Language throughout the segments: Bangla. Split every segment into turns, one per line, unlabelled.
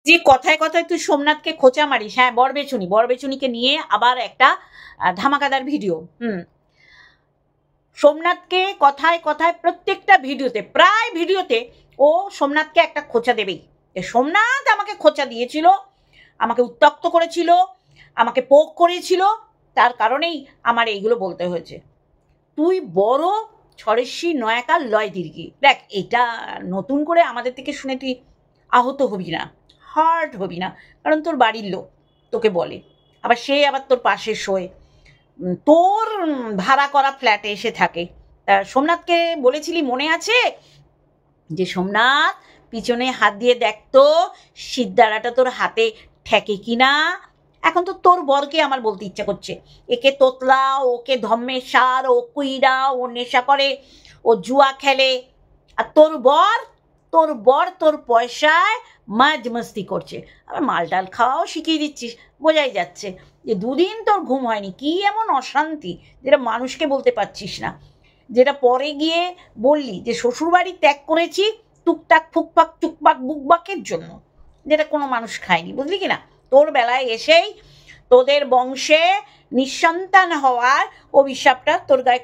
যে কথায় কথায় তুই সোমনাথকে খোঁচা মারিস, হ্যাঁ বরবেচুনিকে নিয়ে আবার একটা ধামাকাদার ভিডিও। সোমনাথকে কথায় কথায় প্রত্যেকটা ভিডিওতে, প্রায় ভিডিওতে ও সোমনাথকে একটা খোঁচা দেবেই। সোমনাথ আমাকে খোঁচা দিয়েছিল, আমাকে উত্তক্ত করেছিল, আমাকে পোক করেছিল, তার কারণেই আমার এইগুলো বলতে হয়েছে। তুই বড় ছড়েশ্বরী নয়াকার লয় দীর্ঘি। দেখ, এটা নতুন করে আমাদের থেকে শুনে তুই আহত হবি না, হার্ট হবি না, কারণ তোর বাড়ির লোক তোকে বলে, আবার সে আবার তোর পাশে শোয়, তোর ভাড়া করা ফ্ল্যাটে এসে থাকে। তা সোমনাথকে বলেছিলি মনে আছে যে সোমনাথ পিছনে হাত দিয়ে দেখতো সিদ্ধারাটা তোর হাতে ঠেকে কিনা? এখন তো তোর বরকে আমার বলতে ইচ্ছা করছে, একে তোতলা, ওকে ধম্মেশার, ও কুইরা, ও নেশা করে, ও জুয়া খেলে, আর তোর বর তোর পয়সায় মাঝ মস্তি করছে। আবার মালটাল খাওয়াও শিখিয়ে দিচ্ছিস, বোঝাই যাচ্ছে যে দুদিন তোর ঘুম হয়নি। কি এমন অশান্তি যেটা মানুষকে বলতে পারছিস না, যেটা পরে গিয়ে বললি যে শ্বশুরবাড়ি ত্যাগ করেছি টুকটাক ফুকফাক টুকপাক বুকবাকের জন্য, যেটা কোনো মানুষ খায়নি, বুঝলি কি না? তোর বেলায় এসেই তোদের বংশে নিঃসন্তান হওয়ার অভিশাপটা তোর গায়ে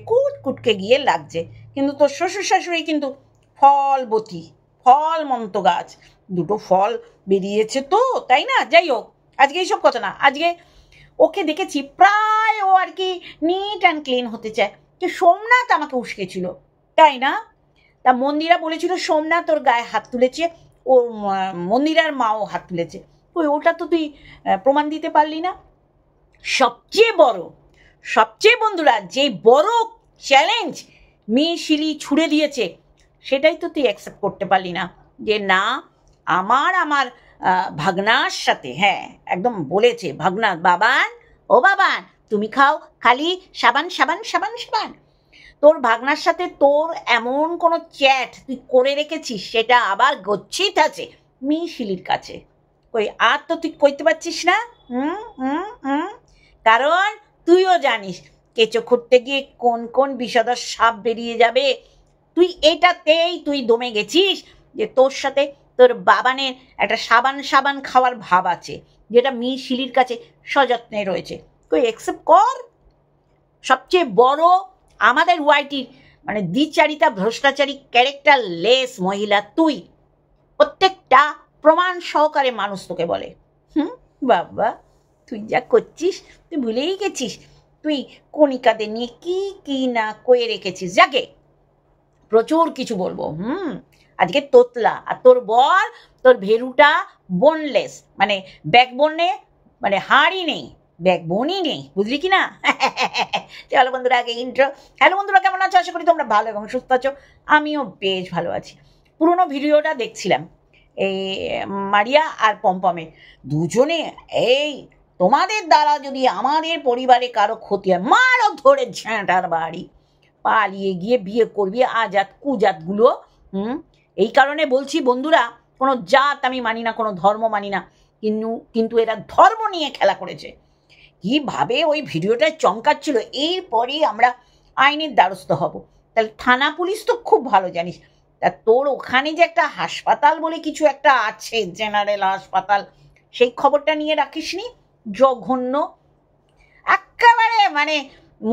কুটকুটকে গিয়ে লাগছে। কিন্তু তোর শ্বশুর শাশুড়ি কিন্তু ফলবতী, ফলমন্ত গাছ, দুটো ফল বেরিয়েছে তো, তাই না? যাই হোক, আজকে এইসব কথা না, আজকে ওকে দেখেছি প্রায় ও আর কি নিট অ্যান্ড ক্লিন হতে চায়, যে সোমনাথ আমাকে উস্কেছিল, তাই না? তা মন্দিরা বলেছিল সোমনাথ ওর গায়ে হাত তুলেছে, ও মন্দিরার মাও হাত তুলেছে। ওই ওটা তো তুই প্রমাণ দিতে পারলি না। সবচেয়ে বন্ধুরা যে বড় চ্যালেঞ্জ মেয়ে শিলি ছুড়ে দিয়েছে, সেটাই তো তুই অ্যাকসেপ্ট করতে পারলি না, যে না আমার ভাগনার সাথে, হ্যাঁ একদম বলেছে ভাগনা, বাবান ও বাবান তুমি খাও খালি সাবান সাবান সাবান সাবান। তোর ভাগনার সাথে তোর এমন কোনো চ্যাট তুই করে রেখেছিস, সেটা আবার গচ্ছিত আছে মেয়ে শিলির কাছে। কই আর তো তুই কইতে পারছিস না। কারণ তুইও জানিস কেঁচো খুঁড়তে গিয়ে কোন কোন বিষধর সাপ বেরিয়ে যাবে। তুই এটাতেই তুই দমে গেছিস যে তোর সাথে তোর বাবানের একটা সাবান সাবান খাওয়ার ভাব আছে, যেটা মেয়ে শিলির কাছে সযত্নে রয়েছে। তুই অ্যাকসেপ্ট কর। সবচেয়ে বড় আমাদের ওয়াইটির মানে দ্বিচারিতা ভ্রষ্টাচারী ক্যারেক্টার লেস মহিলা তুই, প্রত্যেকটা প্রমাণ সহকারে মানুষ তোকে বলে। বাবা তুই যা করছিস, তুই ভুলেই গেছিস তুই কণিকাদের নিয়ে কি কি না কয়ে রেখেছিস। যাকে প্রচুর কিছু বলবো। আজকে তোতলা আর তোর বর, তোর ভেরুটা বোনলেস, মানে ব্যাকবোনে মানে হাড়ই নেই, ব্যাকবোনই নেই, বুঝলি কি না? চলো বন্ধুরা আগে ইন্ট্রো। হ্যালো বন্ধুরা, কেমন আছো? আশা করি তোমরা ভালো এবং সুস্থ আছো। আমিও বেশ ভালো আছি। পুরোনো ভিডিওটা দেখছিলাম, এই মারিয়া আর পম্পমে দুজনে, এই তোমাদের দ্বারা যদি আমাদের পরিবারে কারো ক্ষতি হয় মারো ধরে ঝ্যাঁটার বাড়ি, পালিয়ে গিয়ে বিয়ে করবি আজাত কুজাতগুলো। এই কারণে বলছি বন্ধুরা, কোনো জাত আমি মানি না, কোনো ধর্ম মানি না, কিন্তু এরা ধর্ম নিয়ে খেলা করেছে। কিভাবে ওই ভিডিওটায় চমকাচ্ছিল, এরপরেই আমরা আইনের দ্বারস্থ হব। তাহলে থানা পুলিশ তো খুব ভালো জানিস। তা তোর ওখানে যে একটা হাসপাতাল বলে কিছু একটা আছে, জেনারেল হাসপাতাল, সেই খবরটা নিয়ে রাখিসনি? জঘন্য একেবারে, মানে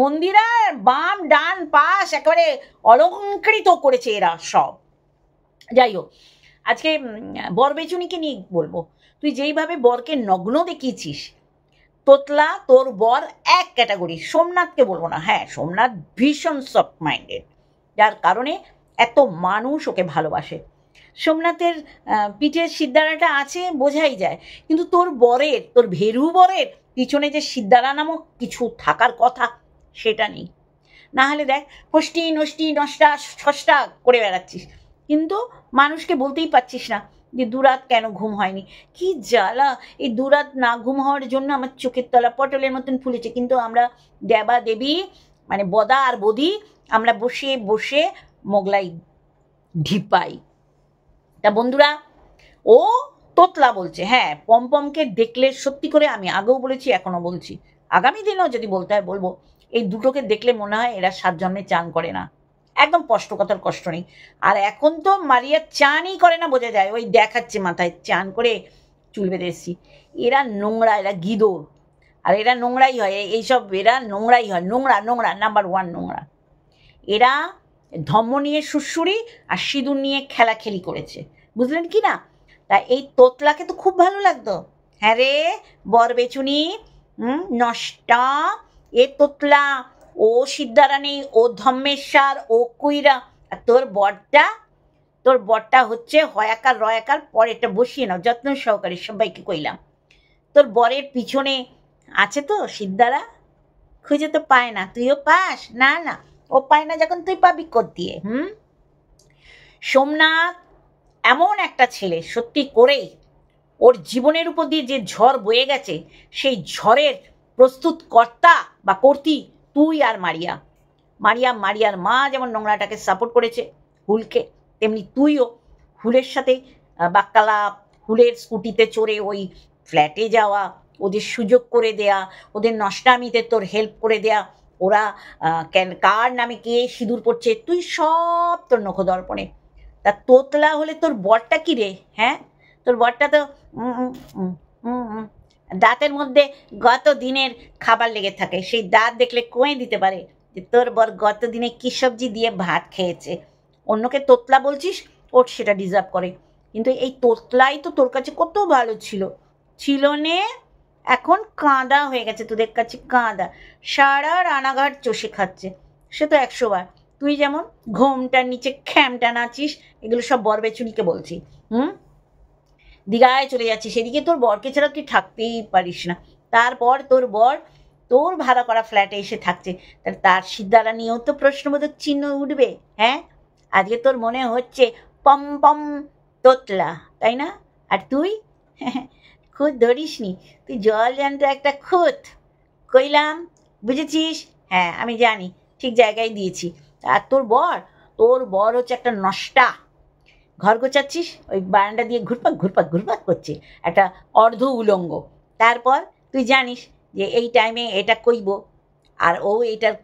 মন্দিরার বাম ডান পাশ একেবারে অলঙ্কৃত করেছে এরা সব। যাই হোক, আজকে বরবেচুনিকে নিয়ে বলবো। তুই যেইভাবে বরকে নগ্ন দেখিয়েছিস, তোতলা তোর বর এক ক্যাটাগরি, সোমনাথকে বলবো না। হ্যাঁ, সোমনাথ ভীষণ সফট মাইন্ডেড, যার কারণে এত মানুষ ওকে ভালোবাসে। সোমনাথের পিঠের সিদ্ধারাটা আছে বোঝাই যায়, কিন্তু তোর ভেরু বরের পিছনে যে সিদ্ধারা নামক কিছু থাকার কথা, সেটা নেই। না হলে দেখ ফষ্টি নষ্টি নষ্টা ষষ্টা করে বেড়াচ্ছিস, কিন্তু মানুষকে বলতেই পারছিস না যে দুরাত কেন ঘুম হয়নি। কি জ্বালা, এই দুরাত না ঘুম হওয়ার জন্য আমার চোখের তলা পটলের মতন ফুলেছে। কিন্তু আমরা দেবা দেবী মানে বদা আর বদি, আমরা বসে বসে মোগলাই ঢিপাই। তা বন্ধুরা, ও তোতলা বলছে, হ্যাঁ পমপমকে দেখলে সত্যি করে, আমি আগেও বলেছি এখনো বলছি, আগামী দিনেও যদি বলতে হয় বলবো, এই দুটোকে দেখলে মনে হয় এরা 7 জন্মে চান করে না। একদম স্পষ্টকথার কষ্ট নেই। আর এখন তো মারিয়া চানই করে না, বোঝা যায়, ওই দেখাচ্ছে মাথায় চান করে চুল বেঁধে এসছি। এরা নোংরা, এরা গিদোর, আর এরা নোংরাই হয়, এইসব এরা নোংরাই হয়, নোংরা নোংরা নাম্বার 1 নোংরা। এরা ধম্ম নিয়ে সুরসুরি আর সিঁদুর নিয়ে খেলাখেলি করেছে, বুঝলেন কি না? তা এই তোতলাকে তো খুব ভালো লাগতো। হ্যাঁ রে বরবেচুনি, নষ্টা, এ তোতলা, ও সিদ্ধারানী, ও ধম্মেশ্বর, ও কুইরা, আর তোর বরটা হচ্ছে হয়াকার রয়াকার, পরেরটা বসিয়ে নাও যত্ন সহকারে, সবাইকে কইলাম। তোর বরের পিছনে আছে তো সিদ্ধারা, খুঁজে তো পায় না, তুইও পাস না? না, ও পায় না যখন তুই পাবি দিয়ে। সোমনাথ এমন একটা ছেলে, সত্যি করেই ওর জীবনের উপর দিয়ে যে ঝড় বয়ে গেছে, সেই ঝড়ের প্রস্তুত কর্তা বা কর্তি তুই আর মারিয়ার মা যেমন নোংরাটাকে সাপোর্ট করেছে হুলকে, তেমনি তুইও হুলের সাথে বাক্যালাপ, হুলের স্কুটিতে চড়ে ওই ফ্ল্যাটে যাওয়া, ওদের সুযোগ করে দেয়া, ওদের নষ্টামিতে তোর হেল্প করে দেয়া, ওরা কার নামে কে সিঁদুর পড়ছে তুই সব তোর নখদর্পণে। তা তোতলা হলে তোর বরটা কি রে? হ্যাঁ, তোর বরটা তো দাঁতের মধ্যে গত দিনের খাবার লেগে থাকে, সেই দাঁত দেখলে কয়ে দিতে পারে যে তোর বর গত দিনে কি সবজি দিয়ে ভাত খেয়েছে। অন্যকে তোতলা বলছিস, ওর সেটা ডিজার্ভ করে, কিন্তু এই তোতলাই তো তোর কাছে কত ভালো ছিল নে, এখন কাঁদা হয়ে গেছে তোদের কাছে, কাঁদা, সারা রানাঘাট চষে খাচ্ছে। সে তো 100 বার। তুই যেমন ঘোমটার নিচে খ্যামটা নাচিস, এগুলো সব বরবেচুনিকে বলছি। দীঘায় চলে যাচ্ছিস, সেদিকে তোর বরকে ছাড়া তুই থাকতেই পারিস না। তারপর তোর বর তোর ভাড়া করা ফ্ল্যাটে এসে থাকছে, তাহলে তার সিদ্ধারা নিয়েও তো প্রশ্নবোধক চিহ্ন উঠবে। হ্যাঁ, আজকে তোর মনে হচ্ছে পম পম তোতলা, তাই না? আর তুই খুদ ধরিস নি, তুই জল জ্যান্ত একটা খুঁত, কইলাম, বুঝেছিস? হ্যাঁ, আমি জানি, ঠিক জায়গায় দিয়েছি। আর তোর বর হচ্ছে একটা নষ্টা। ঘর গোছাচ্ছিস, ওই বারান্দা দিয়ে ঘুরপাক করছে, একটা অর্ধ উলঙ্গ। তারপর তুই জানিস যে এই টাইমে এটা কইব, আর ও এইটার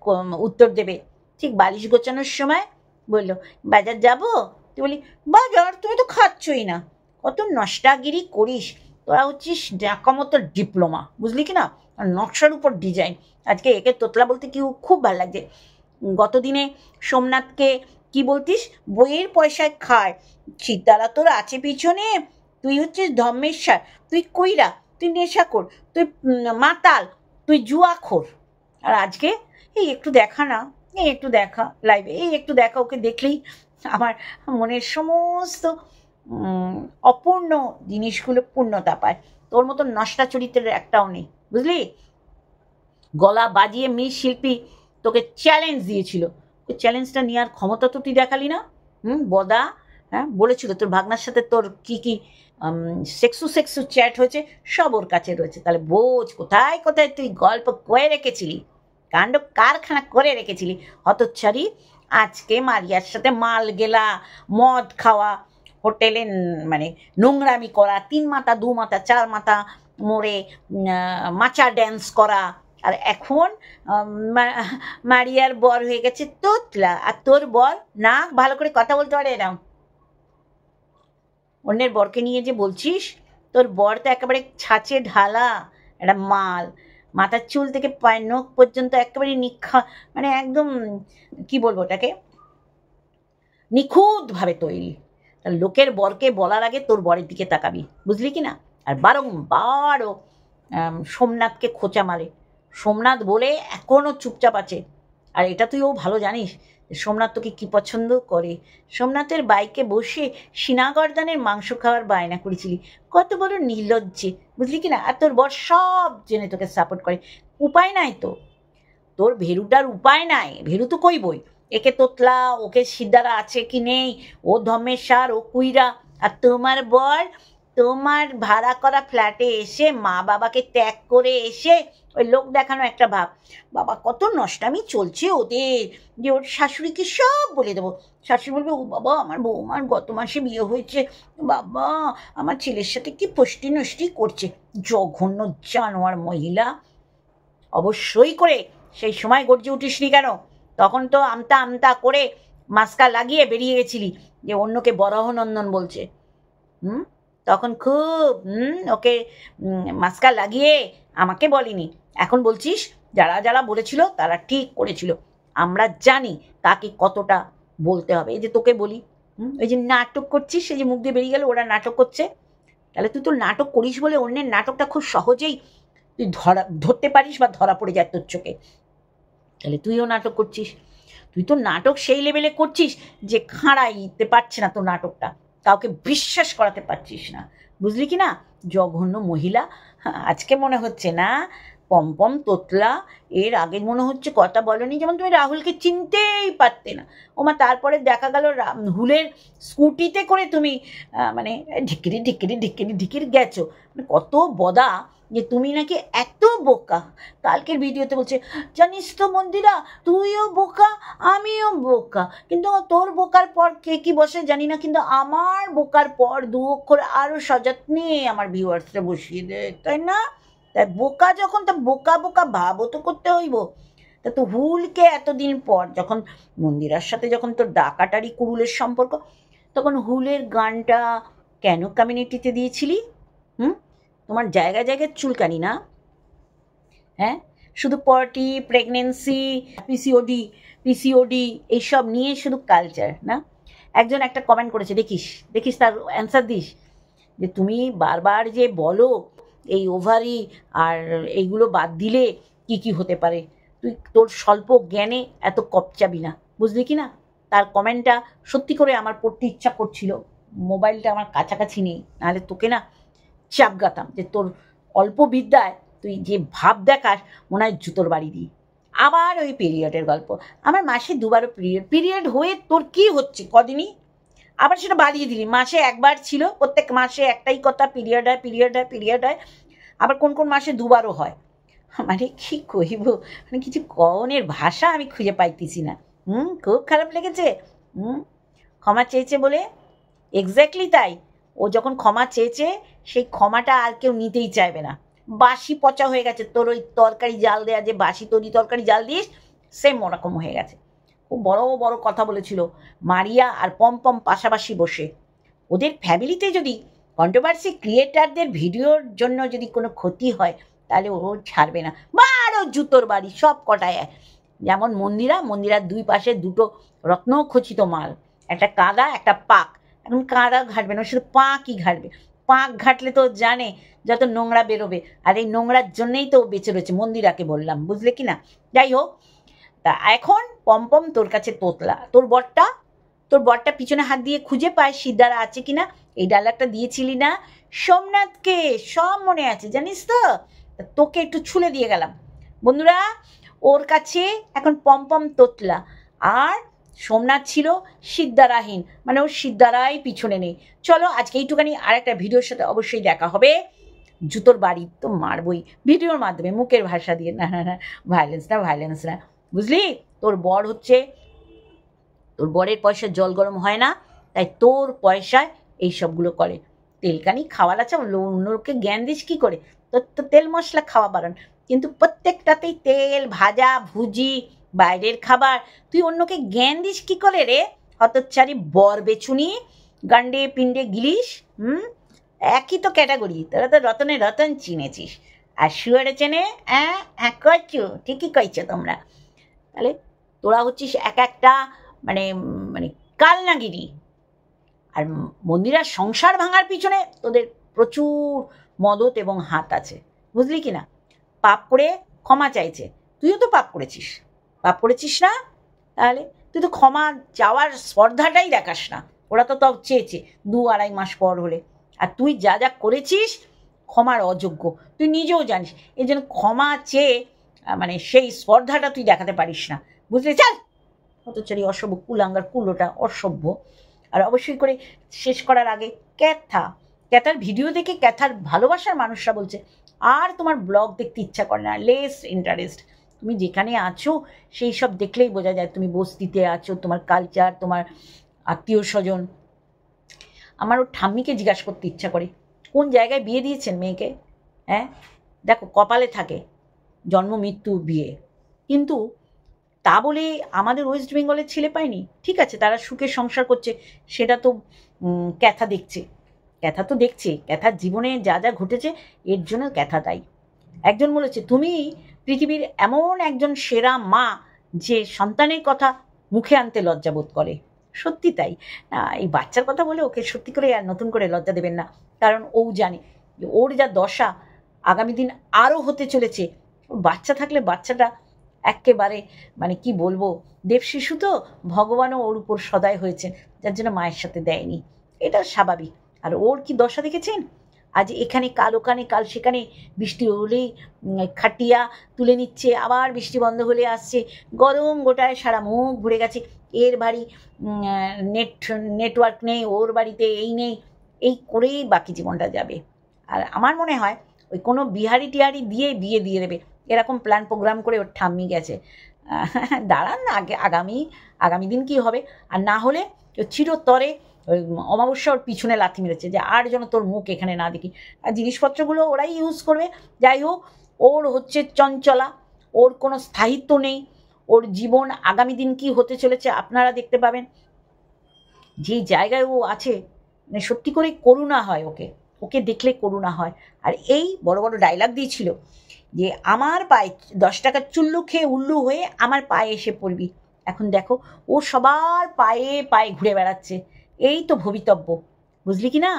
উত্তর দেবে। ঠিক বালিশ গোছানোর সময় বললো, বাজার যাব? তুই বলি, বাজার? তুমি তো খাচ্ছই না। কত নষ্টাগিরি করিস তোরা, হচ্ছিস ডাকা মতো ডিপ্লোমা, বুঝলি কি না? নকশার উপর ডিজাইন। আজকে একে তোতলা বলতে কি খুব ভালো লাগছে। গতদিনে সোমনাথকে কি বলতিস? বইয়ের পয়সায় খায়। সিদ্ধারা তোর আছে পিছনে, তুই হচ্ছিস ধম্মেশ্বর, তুই কইরা, তুই নেশাখোর, তুই মাতাল, তুই জুয়াখোর। আর আজকে এই একটু দেখা না, এই একটু দেখা লাইভে, এই একটু দেখা, ওকে দেখলেই আমার মনের সমস্ত অপূর্ণ জিনিসগুলো পূর্ণতা পায়। তোর মতো নষ্টা চরিত্রের একটাও নেই, বুঝলি? গলা বাজিয়ে মৃৎশিল্পী তোকে চ্যালেঞ্জ দিয়েছিল, ওই চ্যালেঞ্জটা নেওয়ার ক্ষমতা তো তুই দেখালি না। বদা, হ্যাঁ বলেছিল তোর ভাগনার সাথে তোর কি সেক্সু চ্যাট হয়েছে, সব ওর কাছে রয়েছে। তাহলে বোঝ কোথায় কোথায় তুই গল্প করে রেখেছিলি, কাণ্ড কারখানা করে রেখেছিলি। হতচ্ছাড়ি, আজকে মারিয়ার সাথে মাল গেলা, মদ খাওয়া, হোটেলে মানে নোংরামি করা, 3 মাথা 2 মাথা 4 মাথা মোড়ে মাচা ড্যান্স করা, আর এখন মারিয়ার বর হয়ে গেছে তোতলা। আর তোর বর না ভালো করে কথা বলতে পারে এরম। অন্যের বরকে নিয়ে যে বলছিস, তোর বর তো একেবারে ছাঁচে ঢালা একটা মাল, মাথার চুল থেকে পায়ের নখ পর্যন্ত একেবারে মানে একদম কি বলবো ওটাকে, নিখুঁতভাবে তৈরি। লোকের বরকে বলার আগে তোর বরের দিকে তাকাবি, বুঝলি কি না? আর বারংবারও সোমনাথকে খোঁচা মারে। সোমনাথ বলে এখনও চুপচাপ আছে। আর এটা তুইও ভালো জানিস সোমনাথ তোকে কী পছন্দ করে। সোমনাথের বাইকে বসে সিনাগর্দানের মাংস খাওয়ার বায়না করেছিলি, কত বড় নির্লজ্জে, বুঝলি কি না? আর তোর বর সব জেনে তোকে সাপোর্ট করে। উপায় নাই তো, তোর ভেরুটার উপায় নাই, ভেরু তো কইবই। একে তোতলা, ওকে সিদ্ধারা আছে কি নেই, ও ধমেশ্বর, ও কুইরা। আর তোমার বর তোমার ভাড়া করা ফ্ল্যাটে এসে মা বাবাকে ত্যাগ করে এসে ওই লোক দেখানো একটা ভাব। বাবা কত নষ্টামি চলছে ওদের, যে ওর শাশুড়িকে সব বলে দেবো। শাশুড়ি বলবে, ও বাবা আমার বৌমার গত মাসে বিয়ে হয়েছে, বাবা আমার ছেলের সাথে কি পষ্টি নষ্টি করছে, জঘন্য জানোয়ার মহিলা। অবশ্যই করে সেই সময় গর্জে উঠিসনি কেন? তখন তো আমতা আমতা করে মাস্কা লাগিয়ে বেরিয়ে গেছিলি যে অন্যকে বরাহনন্দন বলছে। তখন খুব ওকে মাস্কা লাগিয়ে আমাকে বলিনি। এখন বলছিস যারা যারা বলেছিল তারা ঠিক করেছিল। আমরা জানি তাকে কতটা বলতে হবে। এই যে তোকে বলি, ওই যে নাটক করছিস, সেই যে মুখ দিয়ে বেরিয়ে গেল ওরা নাটক করছে, তাহলে তুই তো নাটক করিস বলে অন্যের নাটকটা খুব সহজেই তুই ধরতে পারিস বা ধরা পড়ে যায় তোর চোখে। তাহলে তুইও নাটক করছিস। তুই তো নাটক সেই লেভেলে করছিস যে খাঁড়াইতে পারছে না তোর নাটকটা, কাউকে বিশ্বাস করাতে পারছিস না, বুঝলি কি না? জঘন্য মহিলা। আজকে মনে হচ্ছে না পম্পম তোতলা, এর আগে মনে হচ্ছে কথা বলনি, যেমন তুমি রাহুলকে চিনতেই পারতে না। ওমা তারপরে দেখা গেল হুলের স্কুটিতে করে তুমি মানে ঢিকিরি ঢিকিরি ঢিকিরি ঢিকির গেছো। মানে কত বদা যে তুমি নাকি এত বোকা। কালকের ভিডিওতে বলছে জানিস তো মন্দিরা তুইও বোকা আমিও বোকা, কিন্তু তোর বোকার পর কে কি বসে জানি না, কিন্তু আমার বোকার পর দু অক্ষর আরও সযত্নে আমার ভিউয়ার্সরা বসিয়ে দেয়, তাই না? তাই বোকা যখন, তা বোকা বোকা ভাবও তো করতে হইব। তা তো হুলকে এতদিন পর যখন মন্দিরার সাথে যখন তোর ডাকাটারি কুরুলের সম্পর্ক, তখন হুলের গানটা কেন কমিউনিটিতে দিয়েছিলি? তোমার জায়গায় জায়গায় চুলকানি না? হ্যাঁ, শুধু পটি, প্রেগনেন্সি, পিসিওডি এইসব নিয়ে শুধু কালচার না? একজন একটা কমেন্ট করেছে, দেখিস তার অ্যান্সার দিস, যে তুমি বারবার যে বলো এই ওভারি আর এইগুলো বাদ দিলে কি কি হতে পারে, তুই তোর স্বল্প জ্ঞানে এত কপচাবি না, বুঝলি কি না? তার কমেন্টটা সত্যি করে আমার পড়তে ইচ্ছা করছিল, মোবাইলটা আমার কাছাকাছি নেই, নাহলে তোকে না চাপগাতাম যে তোর অল্প বিদ্যায় তুই যে ভাব দেখাস মনে হয় জুতোর বাড়ি দিই। আবার ওই পিরিয়ডের গল্প, আমার মাসে দুবারও পিরিয়ড হয়ে তোর কি হচ্ছে কদিনই, আবার সেটা বাড়িয়ে দিলি। মাসে একবার ছিল, প্রত্যেক মাসে একটাই কথা, পিরিয়ড হয়। আবার কোন কোন মাসে দুবারও হয়। মানে কি কইব, মানে কিছু কনের ভাষা আমি খুঁজে পাইতেছি না। খুব খারাপ লেগেছে। ক্ষমা চেয়েছে বলে, এক্স্যাক্টলি তাই। ও যখন ক্ষমা চেয়েছে সেই ক্ষমাটা আর কেউ নিতেই চাইবে না। বাসি পচা হয়ে গেছে তোর ওই তরকারি জাল দেয়া, যে বাসি তরকারি জাল দিস সেম ওরকম হয়ে গেছে। খুব বড় বড় কথা বলেছিল মারিয়া আর পম্পম পাশাপাশি বসে। ওদের ফ্যামিলিতে যদি কন্ট্রোভার্সি ক্রিয়েটারদের ভিডিওর জন্য যদি কোনো ক্ষতি হয় তাহলে ও ছাড়বে না, বারো জুতোর বাড়ি সব কটায়। যেমন মন্দিরার দুই পাশে দুটো রত্নখচিত মাল, একটা কাদা একটা পাক। এখন কাদা ঘাটবে না, শুধু পাকই ঘাটবে। পাক ঘাটলে তো জানে যত নোংরা বেরোবে, আর এই নোংরার জন্যেই তো বেঁচে রয়েছে মন্দিরাকে বললাম, বুঝলে কি না? যাই হোক, তা এখন পম্পম তোর কাছে তোতলা, তোর বরটা পিছনে হাত দিয়ে খুঁজে পায় সিদ্ধারা আছে কিনা। এই ডায়লগটা দিয়েছিলি না সোমনাথকে, সব মনে আছে জানিস তো। তোকে একটু ছুলে দিয়ে গেলাম বন্ধুরা। ওর কাছে এখন পম্পম তোতলা, আর সোমনাথ ছিল সিদ্ধারাহীন, মানে ওর সিদ্ধারাই পিছনে নেই। চলো আজকে এইটুখানি, আর একটা ভিডিওর সাথে অবশ্যই দেখা হবে। জুতোর বাড়ি তো মারবই ভিডিওর মাধ্যমে, মুখের ভাষা দিয়ে না, ভায়োলেন্স না, বুঝলি? তোর বরের পয়সা জল গরম হয় না, তাই তোর পয়সায় এই সবগুলো করে। তেলকানি খাওয়ার আছে, অন্যকে জ্ঞান দিস কি করে? তোর তো তেল মশলা খাওয়া বারণ, কিন্তু প্রত্যেকটাতেই তেল ভাজা ভুজি বাইরের খাবার, তুই অন্যকে জ্ঞান দিস কি করে রে? হতচ্ছাড়ি বর বেছুনি, গান্ডে পিণ্ডে গিলিস। একই তো ক্যাটাগরি, তোরা তো রতন চিনেছিস, আর শুয়ারে চেনে। কইছো, ঠিকই কইছো তোমরা। তাহলে তোরা হচ্ছিস এক একটা মানে মানে কালনাগিরি। আর মন্দিরার সংসার ভাঙার পিছনে তোদের প্রচুর মদত এবং হাত আছে, বুঝলি কি না? পাপ করে ক্ষমা চাইছে, তুইও তো পাপ করেছিস না? তাহলে তুই তো ক্ষমা চাওয়ার স্পর্ধাটাই দেখাস না। ওরা তো তব চেয়েছে 2-2.5 মাস পর হলে, আর তুই যা যা করেছিস ক্ষমার অযোগ্য তুই নিজেও জানিস। এই জন্য ক্ষমা চেয়ে মানে সেই স্পর্ধাটা তুই দেখাতে পারিস না, বুঝলি? চল হতচারী অসভ্য কুলাঙ্গার কুলোটা অসভ্য। আর অবশ্যই করে শেষ করার আগে ক্যাথার ভিডিও দেখে ক্যাথার ভালোবাসার মানুষরা বলছে আর তোমার ব্লগ দেখতে ইচ্ছা করে না, লেস ইন্টারেস্ট। তুমি যেখানে আছো সেই সব দেখলেই বোঝা যায় তুমি বস্তিতে আছো, তোমার কালচার, তোমার আত্মীয় স্বজন। আমার ওর ঠাম্মিকে জিজ্ঞাসা করতে ইচ্ছা করে কোন জায়গায় বিয়ে দিয়েছেন মেয়েকে। দেখো কপালে থাকে জন্ম মৃত্যু বিয়ে, কিন্তু তা বলে আমাদের ওয়েস্ট বেঙ্গলের ছেলে পায়নি? ঠিক আছে, তারা সুখে সংসার করছে, সেটা তো ক্যাথা দেখছে, ক্যাথা তো দেখছে, ক্যাথার জীবনে যা যা ঘটেছে এর জন্য ক্যাথা দায়ী। একজন বলেছে, তুমি পৃথিবীর এমন একজন সেরা মা যে সন্তানের কথা মুখে আনতে লজ্জা বোধ করে। সত্যি তাই। এই বাচ্চার কথা বলে ওকে সত্যি করে আর নতুন করে লজ্জা দেবেন না, কারণ ও জানে যে ওর যা দশা আগামী দিন আরও হতে চলেছে। বাচ্চা থাকলে বাচ্চাটা একেবারে মানে কি বলবো, দেবশিশু তো, ভগবানও ওর উপর সদয় হয়েছেন, যার জন্য মায়ের সাথে দেয়নি, এটা স্বাভাবিক। আর ওর কি দশা দেখেছেন, আজ এখানে কাল ওখানে, কাল সেখানে, বৃষ্টি হলেই খাটিয়া তুলে নিচ্ছে, আবার বৃষ্টি বন্ধ হলে আসছে, গরম গোটায় সারা মুখ ভরে গেছে, এর বাড়ি নেটওয়ার্ক নেই, ওর বাড়িতে এই নেই, এই করেই বাকি জীবনটা যাবে। আর আমার মনে হয় ওই কোনো বিহারি টিহারি দিয়ে বিয়ে দিয়ে দেবে, এরকম প্ল্যান প্রোগ্রাম করে ওর ঠাম্মি গেছে। দাঁড়ান না, আগামী দিন কি হবে। আর না হলে চিরতরে ওই অমাবস্যা ওর পিছনে লাথি মেরেছে যে আর যেন তোর মুখ এখানে না দেখি। আর জিনিসপত্রগুলো ওরাই ইউজ করবে। যাই হোক, ওর হচ্ছে চঞ্চলা, ওর কোনো স্থায়িত্ব নেই, ওর জীবন আগামী দিন কি হতে চলেছে আপনারা দেখতে পাবেন। যে জায়গায় ও আছে মানে সত্যি করে করুণা হয়, ওকে দেখলে করুণা হয়। আর এই বড় বড় ডায়লগ দিয়েছিল যে আমার পায়ে 10 টাকার চুল্লু খেয়ে উল্লু হয়ে আমার পায়ে এসে পড়বি। এখন দেখো ও সবার পায়ে পায়ে ঘুরে বেড়াচ্ছে। এই তো ভবিতব্য, বুঝলি কি না?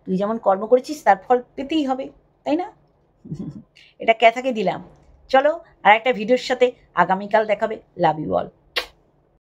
তুই যেমন কর্ম করেছিস তার ফল পেতেই হবে, তাই না? এটা ক্যাথাকে দিলাম। চলো আর একটা ভিডিওর সাথে আগামীকাল দেখাবে। Love you all.